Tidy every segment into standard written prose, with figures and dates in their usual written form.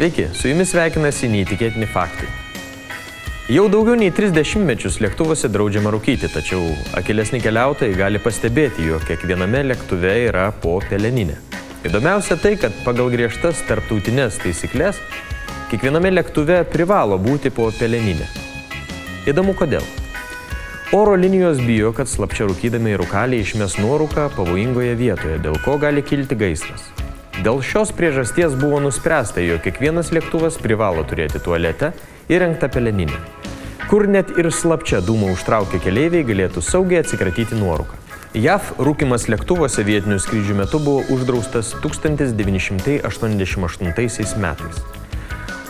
Sveiki, su jumis sveikinasi neįtikėtini faktai. Jau daugiau nei 30 mečius lėktuvuose draudžiama rūkyti, tačiau akylesni keliautojai gali pastebėti, jog kiekviename lėktuve yra po peleninę. Įdomiausia tai, kad pagal griežtas tarptautinės taisyklės kiekviename lėktuve privalo būti po peleninę. Įdomu kodėl. Oro linijos bijo, kad slapčia rūkydami rūkalį išmes nuorūką pavojingoje vietoje, dėl ko gali kilti gaisras. Dėl šios priežasties buvo nuspręsta, jog kiekvienas lėktuvas privalo turėti tualetę įrengtą peleninę, kur net ir slapčia dūmą užtraukę keleiviai galėtų saugiai atsikratyti nuorūką. JAV rūkymas lėktuvuose vietinių skrydžių metu buvo uždraustas 1988 metais.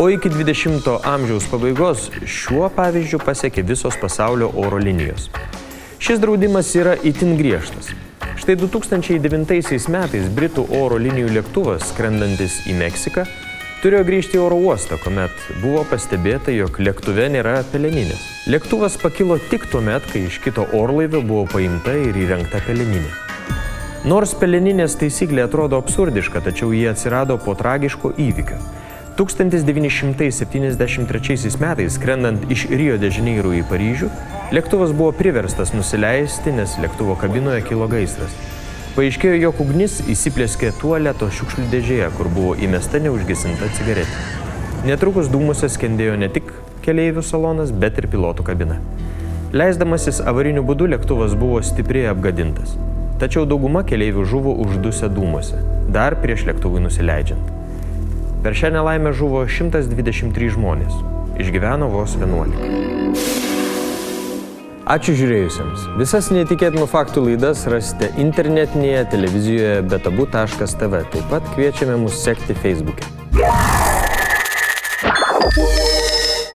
O iki 20 amžiaus pabaigos šiuo pavyzdžiu pasiekė visos pasaulio oro linijos. Šis draudimas yra itin griežtas. Štai 2009 metais Britų oro linijų lėktuvas, skrendantis į Meksiką, turėjo grįžti į oro uostą, kuomet buvo pastebėta, jog lėktuve nėra peleninės. Lėktuvas pakilo tik tuomet, kai iš kito orlaivio buvo paimta ir įrengta peleninė. Nors peleninės taisyklė atrodo absurdiška, tačiau jie atsirado po tragiško įvykio. 1973 metais, skrendant iš Rio de Janeiro į Paryžių, lėktuvas buvo priverstas nusileisti, nes lėktuvo kabinoje kilo gaisras. Paaiškėjo, jog ugnis įsiplėskė tualeto šiukšlių dėžėje, kur buvo įmesta neužgesinta cigaretė. Netrukus dūmuose skendėjo ne tik keleivių salonas, bet ir pilotų kabina. Leisdamasis avariniu būdu lėktuvas buvo stipriai apgadintas. Tačiau dauguma keleivių žuvo uždusę dūmuose, dar prieš lėktuvui nusileidžiant. Per šią nelaimę žuvo 123 žmonės, išgyveno vos 11. Ačiū žiūrėjusiems. Visas neįtikėtinų faktų laidas rasite internetinėje televizijoje betabu.tv. Taip pat kviečiame mus sekti Facebook'e.